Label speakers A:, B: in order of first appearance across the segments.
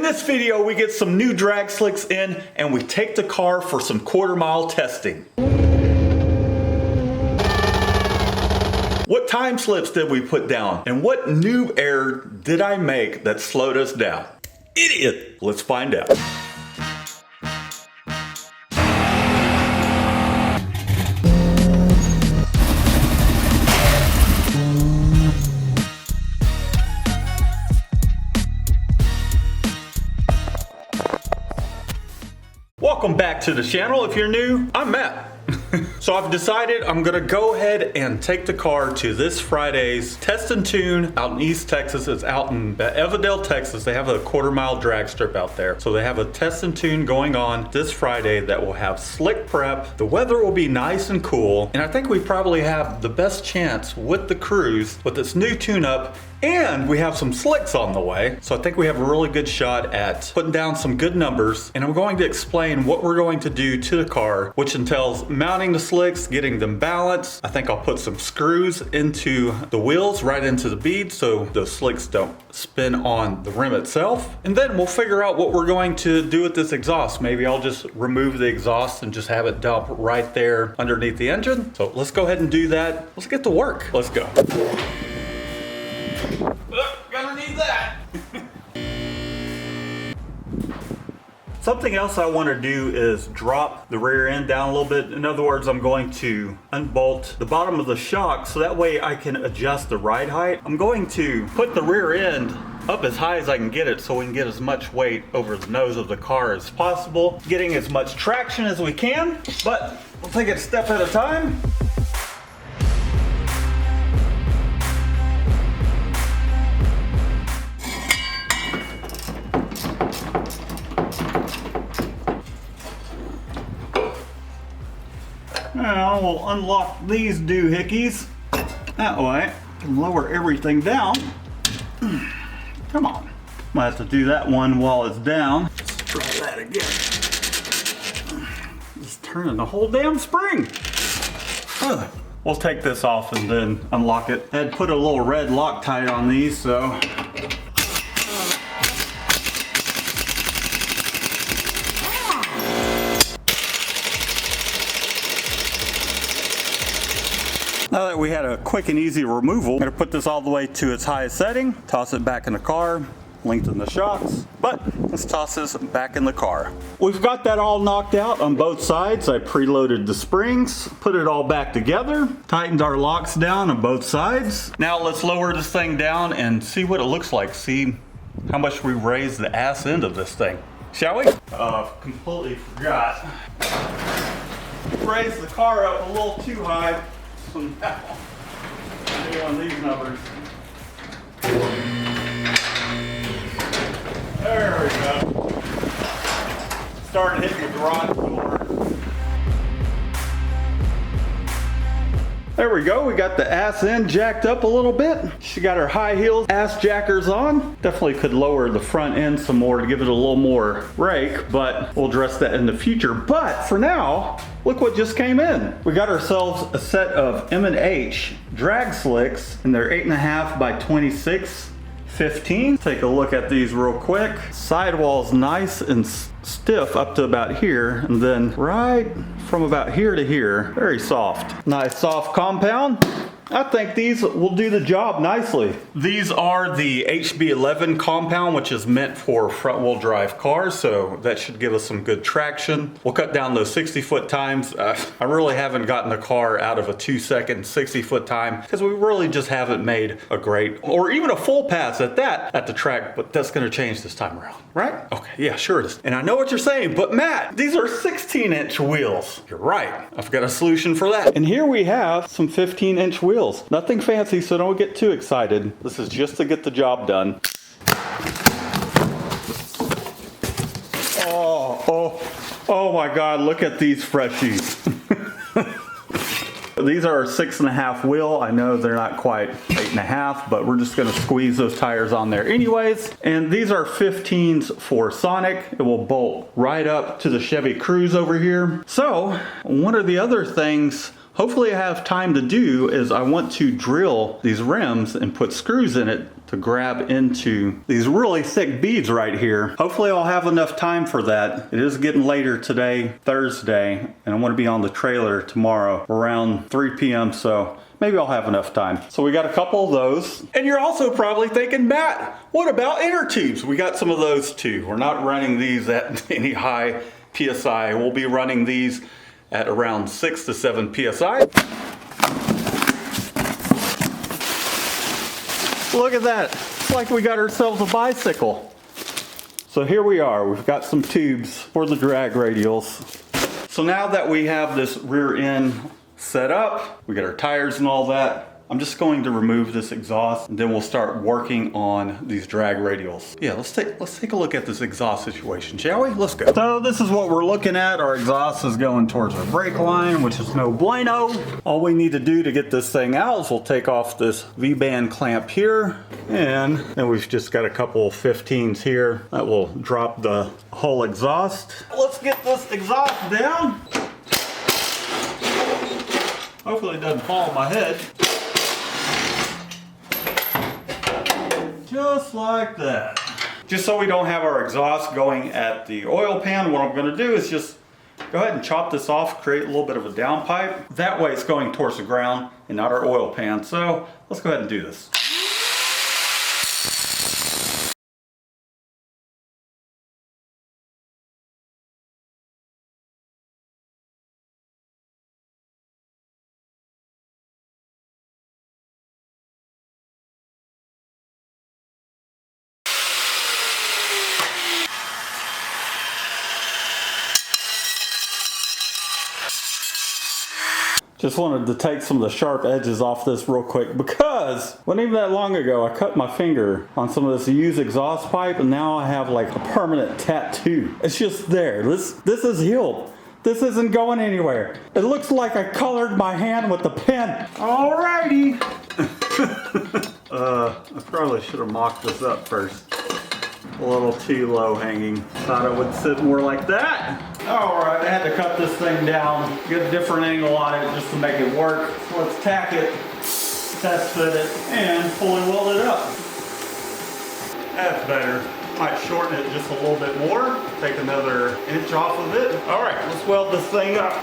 A: this video, we get some new drag slicks in and we take the car for some quarter-mile testing. What time slips did we put down? And what new error did I make that slowed us down? Idiot! Let's find out. Welcome back to the channel. If you're new, I'm Matt. So I've decided I'm gonna go ahead and take the car to this Friday's Test and Tune out in East Texas. It's out in Evadale, Texas. They have a quarter-mile drag strip out there. So they have a Test and Tune going on this Friday that will have slick prep. The weather will be nice and cool. And I think we probably have the best chance with the Cruze, with its new tune-up, and we have some slicks on the way. So I think we have a really good shot at putting down some good numbers. And I'm going to explain what we're going to do to the car, which entails mounting the slicks, getting them balanced. I think I'll put some screws into the wheels, right into the bead, so those slicks don't spin on the rim itself. And then we'll figure out what we're going to do with this exhaust. Maybe I'll just remove the exhaust and just have it dump right there underneath the engine. So let's go ahead and do that. Let's get to work. Let's go. Gonna need that. Something else I want to do is drop the rear end down a little bit. In other words, I'm going to unbolt the bottom of the shock so that way I can adjust the ride height. I'm going to put the rear end up as high as I can get it so we can get as much weight over the nose of the car as possible, getting as much traction as we can, but we'll take it a step at a time. Now we'll unlock these doohickeys. That way, I can lower everything down. Come on. Might have to do that one while it's down. Let's try that again. Just turning the whole damn spring. We'll take this off and then unlock it. I had put a little red Loctite on these, so. Now that we had a quick and easy removal, I'm going to put this all the way to its highest setting, toss it back in the car, lengthen the shocks, but let's toss this back in the car. We've got that all knocked out on both sides. I preloaded the springs, put it all back together, tightened our locks down on both sides. Now let's lower this thing down and see what it looks like. See how much we raised the ass end of this thing. Shall we? Completely forgot. Raised the car up a little too high. Now, on these numbers. There we go. Started hitting the garage door. There we go, we got the ass end jacked up a little bit. She got her high heels ass jackers on. Definitely could lower the front end some more to give it a little more rake, but we'll address that in the future. But for now, look what just came in. We got ourselves a set of M&H drag slicks, and they're 8.5 by 26. 15. Take a look at these real quick. Sidewall's nice and stiff up to about here, and then right from about here to here, very soft. Nice soft compound. I think these will do the job nicely. These are the HB11 compound, which is meant for front wheel drive cars, so that should give us some good traction. We'll cut down those 60-foot times. I really haven't gotten the car out of a 2-second 60-foot time because we really just haven't made a great, or even a full pass at that, at the track, but that's gonna change this time around, right? Okay, yeah, sure it is. And I know what you're saying, but Matt, these are 16-inch wheels. You're right, I've got a solution for that. And here we have some 15-inch wheels. Nothing fancy, so don't get too excited. This is just to get the job done. Oh my God, look at these freshies. These are a 6.5 wheel. I know they're not quite 8.5, but we're just gonna squeeze those tires on there anyways. And these are 15s for Sonic. It will bolt right up to the Chevy Cruze over here. So one of the other things hopefully I have time to do is I want to drill these rims and put screws in it to grab into these really thick beads right here. Hopefully I'll have enough time for that. It is getting later today, Thursday, and I want to be on the trailer tomorrow around 3 p.m. so maybe I'll have enough time. So we got a couple of those. And you're also probably thinking, Matt, what about inner tubes? We got some of those too. We're not running these at any high PSI. We'll be running these at around 6 to 7 PSI. Look at that. It's like we got ourselves a bicycle. So here we are. We've got some tubes for the drag radials. So now that we have this rear end set up, we got our tires and all that, I'm just going to remove this exhaust and then we'll start working on these drag radials. Yeah, let's take a look at this exhaust situation, shall we? Let's go. So this is what we're looking at. Our exhaust is going towards our brake line, which is no bueno. All we need to do to get this thing out is we'll take off this V-band clamp here, and then we've just got a couple 15s here that will drop the whole exhaust. Let's get this exhaust down. Hopefully it doesn't fall on my head. Just like that. Just so we don't have our exhaust going at the oil pan, what I'm going to do is just go ahead and chop this off, create a little bit of a downpipe. That way it's going towards the ground and not our oil pan. So let's go ahead and do this. Just wanted to take some of the sharp edges off this real quick because it wasn't even that long ago I cut my finger on some of this used exhaust pipe and now I have like a permanent tattoo. It's just there. This is healed. This isn't going anywhere. It looks like I colored my hand with a pen. Alrighty. I probably should have mocked this up first. A little too low hanging. Thought it would sit more like that. Alright, I had to cut this thing down, get a different angle on it just to make it work. So let's tack it, test fit it, and fully weld it up. That's better. Might shorten it just a little bit more. Take another inch off of it. Alright, let's weld this thing up.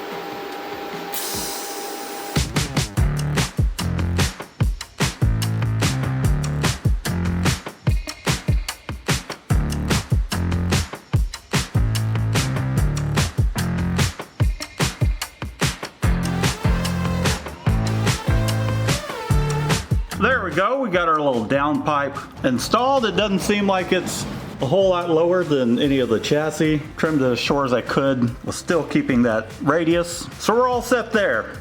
A: There we go, we got our little downpipe installed. It doesn't seem like it's a whole lot lower than any of the chassis. Trimmed it as short as I could, was still keeping that radius. So we're all set there.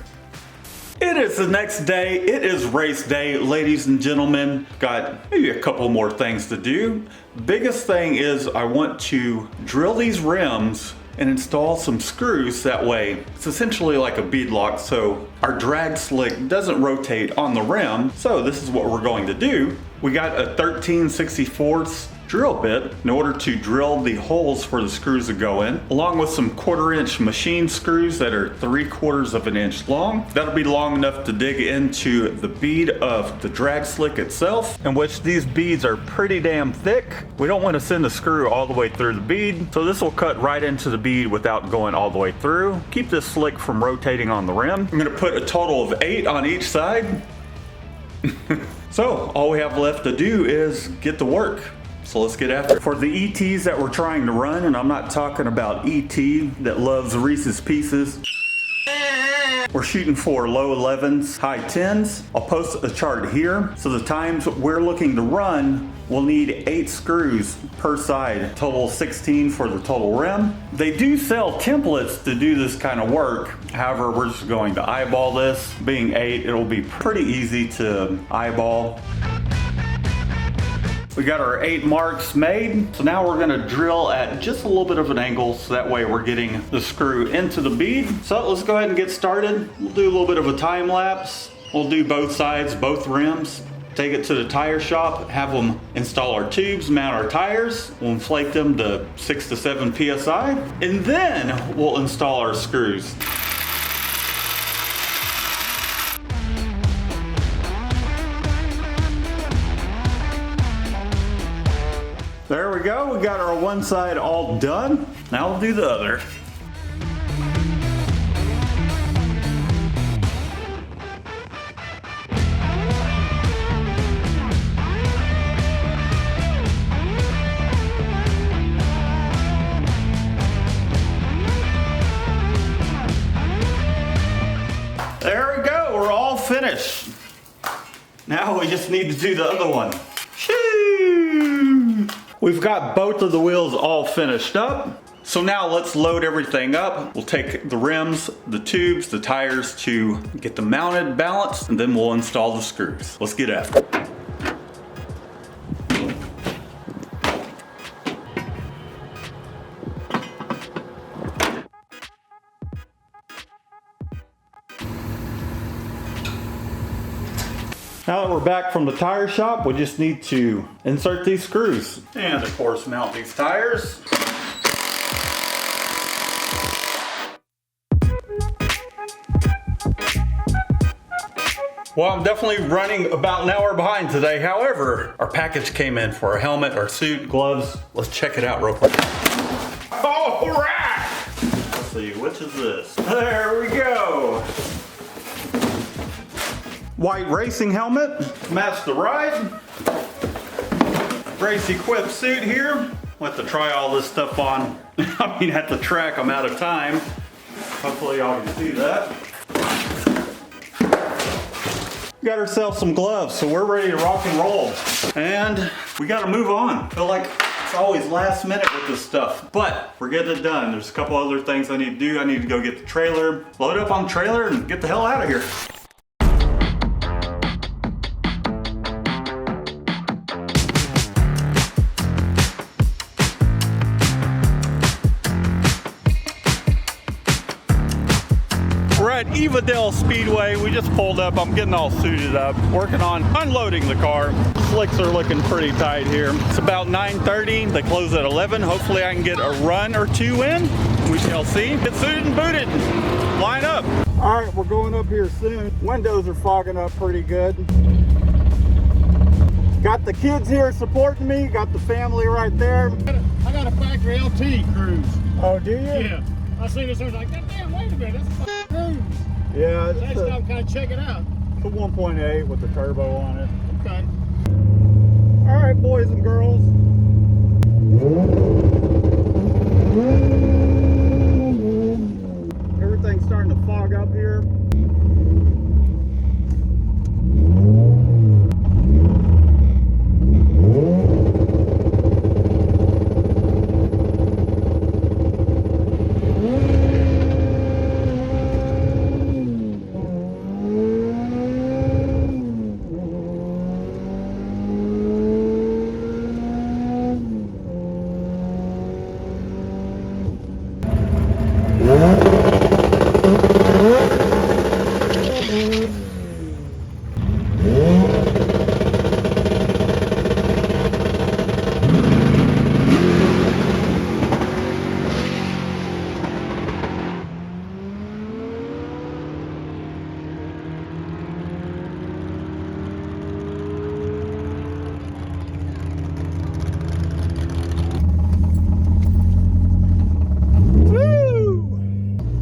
A: It is the next day, it is race day, ladies and gentlemen. Got maybe a couple more things to do. Biggest thing is I want to drill these rims and install some screws. That way it's essentially like a bead lock so our drag slick doesn't rotate on the rim. So this is what we're going to do. We got a 13/64 drill bit in order to drill the holes for the screws to go in, along with some 1/4 inch machine screws that are 3/4 of an inch long. That'll be long enough to dig into the bead of the drag slick itself, in which these beads are pretty damn thick. We don't want to send the screw all the way through the bead, so this will cut right into the bead without going all the way through. Keep this slick from rotating on the rim. I'm going to put a total of 8 on each side. So all we have left to do is get to work. So let's get after it. For the ETs that we're trying to run, and I'm not talking about ET that loves Reese's Pieces. We're shooting for low 11s, high 10s. I'll post a chart here. So the times we're looking to run, we'll need 8 screws per side, total 16 for the total rim. They do sell templates to do this kind of work. However, we're just going to eyeball this. Being 8, it'll be pretty easy to eyeball. We got our 8 marks made. So now we're gonna drill at just a little bit of an angle so that way we're getting the screw into the bead. So let's go ahead and get started. We'll do a little bit of a time lapse. We'll do both sides, both rims. Take it to the tire shop, have them install our tubes, mount our tires. We'll inflate them to 6 to 7 PSI. And then we'll install our screws. we go. We got our one side all done. Now we'll do the other. There we go, we're all finished. Now we just need to do the other one. Shoo! We've got both of the wheels all finished up. So now let's load everything up. We'll take the rims, the tubes, the tires to get them mounted, balanced, and then we'll install the screws. Let's get after it. Now that we're back from the tire shop, we just need to insert these screws. And of course, mount these tires. Well, I'm definitely running about an hour behind today. However, our package came in for our helmet, our suit, gloves. Let's check it out real quick. All right! Let's see, which is this? There we go. White racing helmet, match the ride. Race equipped suit here. We'll have to try all this stuff on. I mean, at the track, I'm out of time. Hopefully y'all can see that. We got ourselves some gloves, so we're ready to rock and roll. And we gotta move on. I feel like it's always last minute with this stuff, but we're getting it done. There's a couple other things I need to do. I need to go get the trailer, load up on the trailer, and get the hell out of here. Evadale Speedway. We just pulled up. I'm getting all suited up, working on unloading the car. Slicks are looking pretty tight here. It's about 9:30. They close at 11. Hopefully I can get a run or two in. We shall see. Get suited and booted. Line up. All right, we're going up here soon. Windows are fogging up pretty good. Got the kids here supporting me. Got the family right there.
B: I got a factory LT Cruze.
A: Oh, do you?
B: Yeah. I seen this, I was like, damn, wait a minute, that's a Cruze.
A: Yeah,
B: So next time, kind of check it out.
A: It's a 1.8 with the turbo on it.
B: Okay.
A: All right, boys and girls. Everything's starting to fog up here.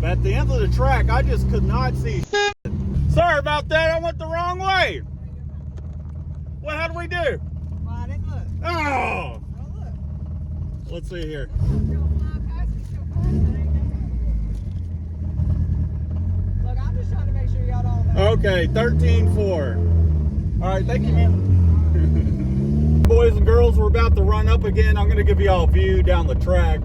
A: At the end of the track, I just could not see shit. Sorry about that, I went the wrong way. Well, how do we do?
C: Well, I didn't look.
A: Oh!
C: Oh, look.
A: Let's see here.
C: Look, I'm just trying to make sure y'all don't know.
A: Okay, 13-4. All right, thank you, man. Boys and girls, we're about to run up again. I'm gonna give you all a view down the track.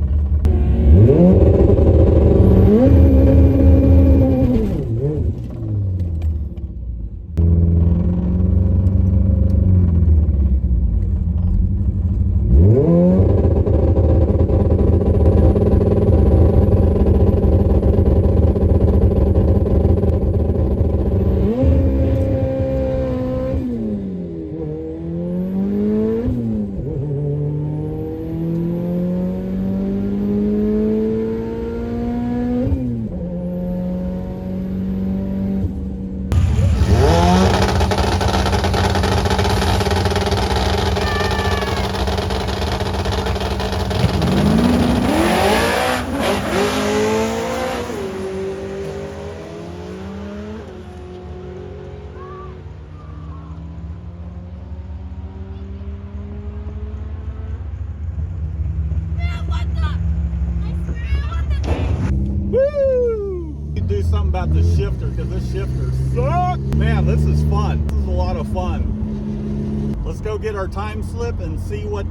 A: out the shifter because this shifter sucks. Man, this is fun. This is a lot of fun. Let's go get our time slip and see what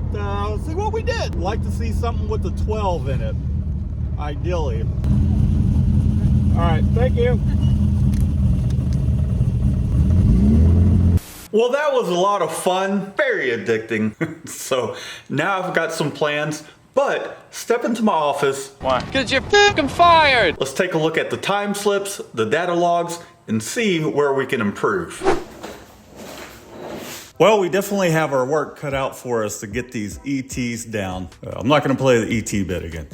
A: we did. Like to see something with the 12 in it, ideally. All right, thank you. Well, that was a lot of fun, very addicting. So now I've got some plans, but step into my office.
D: Why? Because you're fucking fired.
A: Let's take a look at the time slips, the data logs, and see where we can improve. Well, we definitely have our work cut out for us to get these ETs down. I'm not gonna play the ET bit again.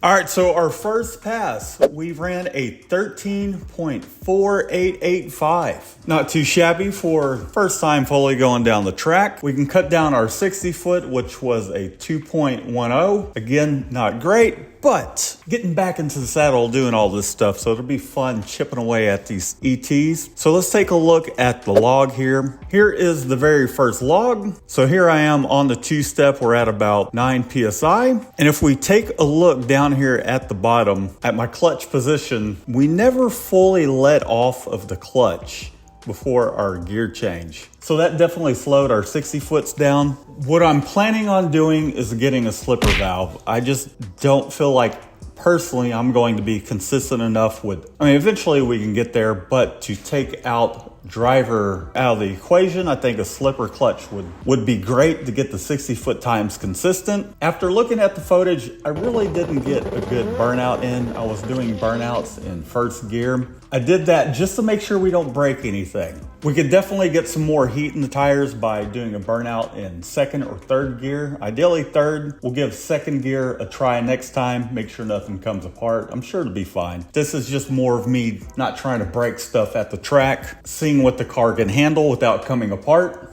A: All right, so our first pass, we ran a 13.4885. Not too shabby for first time fully going down the track. We can cut down our 60 foot, which was a 2.10. Again, not great, but getting back into the saddle doing all this stuff, so it'll be fun chipping away at these ETs. So let's take a look at the log here. Here is the very first log. So here I am on the two-step. We're at about 9 PSI. And if we take a look down here at the bottom, at my clutch position, we never fully let off of the clutch before our gear change. So that definitely slowed our 60 foots down. What I'm planning on doing is getting a slipper valve. I just don't feel like personally I'm going to be consistent enough with, I mean, eventually we can get there, but to take out driver out of the equation, I think a slipper clutch would be great to get the 60 foot times consistent. After looking at the footage, I really didn't get a good burnout in. I was doing burnouts in first gear. I did that just to make sure we don't break anything. We could definitely get some more heat in the tires by doing a burnout in second or third gear. Ideally third. We'll give second gear a try next time, make sure nothing comes apart. I'm sure it'll be fine. This is just more of me not trying to break stuff at the track, seeing what the car can handle without coming apart.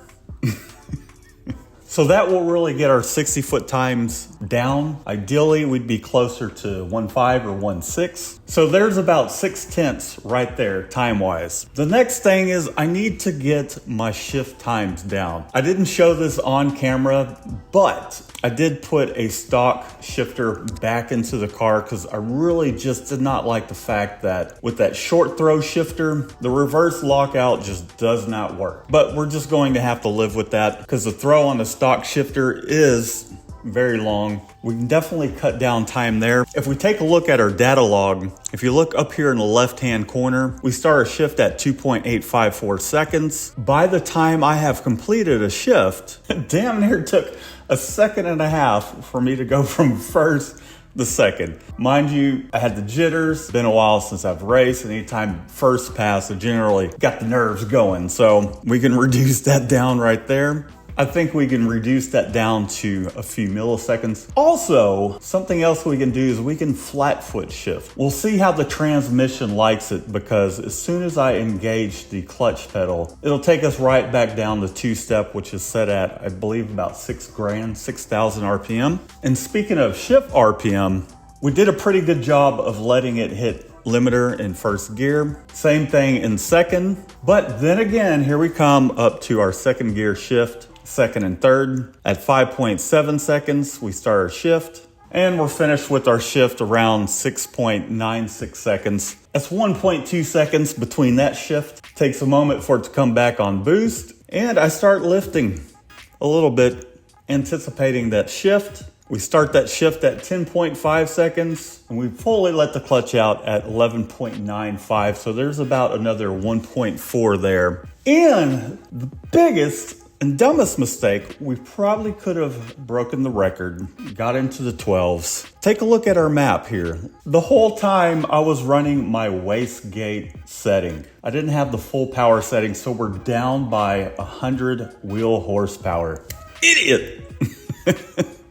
A: So that will really get our 60 foot times down. Ideally, we'd be closer to 1.5 or 1.6. So there's about 0.6 right there, time-wise. The next thing is I need to get my shift times down. I didn't show this on camera, but I did put a stock shifter back into the car because I really just did not like the fact that with that short throw shifter, the reverse lockout just does not work. But we're just going to have to live with that because the throw on the stock shifter is very long. We can definitely cut down time there. If we take a look at our data log, if you look up here in the left-hand corner, we start our shift at 2.854 seconds. By the time I have completed a shift, damn near took a second and a half for me to go from first to second. Mind you, I had the jitters. Been a while since I've raced, and anytime first pass, I generally got the nerves going. So we can reduce that down right there. I think we can reduce that down to a few milliseconds. Also, something else we can do is we can flat foot shift. We'll see how the transmission likes it because as soon as I engage the clutch pedal, it'll take us right back down the two-step, which is set at, I believe, about 6,000 RPM. And speaking of shift RPM, we did a pretty good job of letting it hit limiter in first gear. Same thing in second. But then again, here we come up to our second gear shift. Second and third. At 5.7 seconds, we start our shift, and we're finished with our shift around 6.96 seconds. That's 1.2 seconds between that shift. Takes a moment for it to come back on boost, and I start lifting a little bit, anticipating that shift. We start that shift at 10.5 seconds, and we fully let the clutch out at 11.95, so there's about another 1.4 there. And the biggest and dumbest mistake, we probably could have broken the record, got into the 12s. Take a look at our map here. The whole time I was running my wastegate setting. I didn't have the full power setting, so we're down by 100 wheel horsepower. Idiot!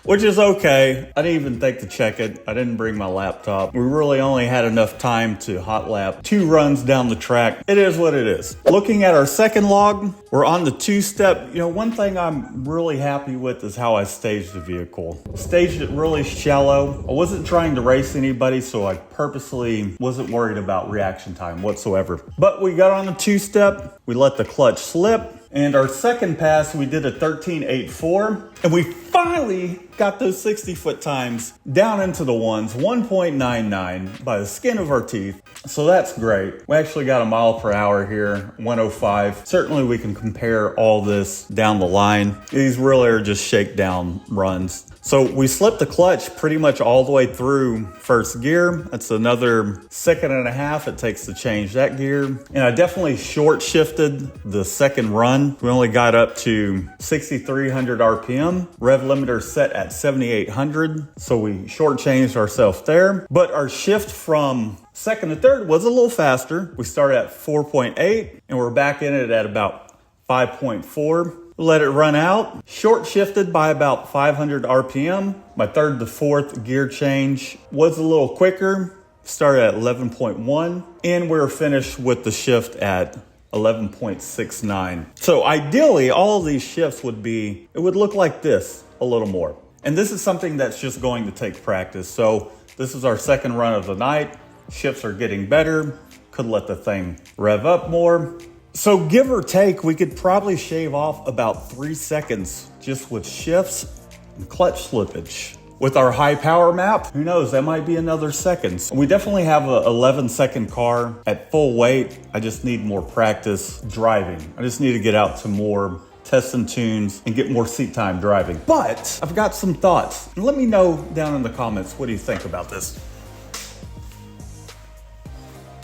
A: which is okay. I didn't even think to check it. I didn't bring my laptop. We really only had enough time to hot lap 2 runs down the track. It is what it is. Looking at our second log, we're on the 2-step. You know, one thing I'm really happy with is how I staged the vehicle. Staged it really shallow. I wasn't trying to race anybody, so I purposely wasn't worried about reaction time whatsoever. But we got on the 2-step. We let the clutch slip. And our second pass, we did a 13.84, and we finally got those 60-foot times down into the ones, 1.99 by the skin of our teeth. So that's great. We actually got a mile per hour here, 105. Certainly we can compare all this down the line. These really are just shakedown runs. So we slipped the clutch pretty much all the way through first gear. That's another second and a half it takes to change that gear. And I definitely short shifted the second run. We only got up to 6,300 RPM. Rev limiter set at 7,800. So we short changed ourselves there. But our shift from second to third was a little faster. We started at 4.8 and we're back in it at about 5.4. Let it run out. Short shifted by about 500 RPM. My third to fourth gear change was a little quicker. Started at 11.1 and we're finished with the shift at 11.69. So ideally, all of these shifts would look like this a little more. And this is something that's just going to take practice. So this is our second run of the night. Shifts are getting better. Could let the thing rev up more. So give or take, we could probably shave off about 3 seconds just with shifts and clutch slippage. With our high power map, who knows, that might be another second. We definitely have a 11-second car at full weight. I just need more practice driving. I just need to get out to more tests and tunes and get more seat time driving. But I've got some thoughts. Let me know down in the comments, what do you think about this?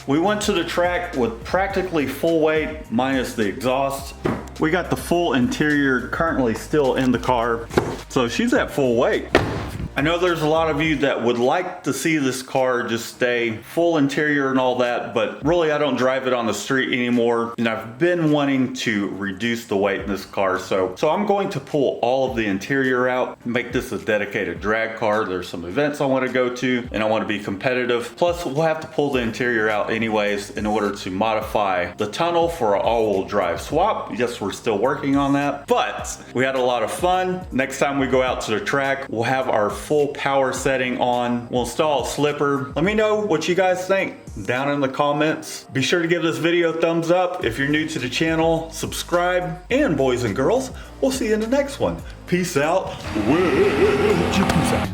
A: We went to the track with practically full weight minus the exhaust. We got the full interior currently still in the car. So she's at full weight. I know there's a lot of you that would like to see this car just stay full interior and all that, but really I don't drive it on the street anymore. And I've been wanting to reduce the weight in this car. So I'm going to pull all of the interior out, make this a dedicated drag car. There's some events I want to go to and I want to be competitive. Plus we'll have to pull the interior out anyways in order to modify the tunnel for an all-wheel drive swap. Yes, we're still working on that, but we had a lot of fun. Next time we go out to the track, we'll have our full power setting on. We'll install a slipper. Let me know what you guys think down in the comments. Be sure to give this video a thumbs up. If you're new to the channel, subscribe. And boys and girls, we'll see you in the next one. Peace out. Peace out.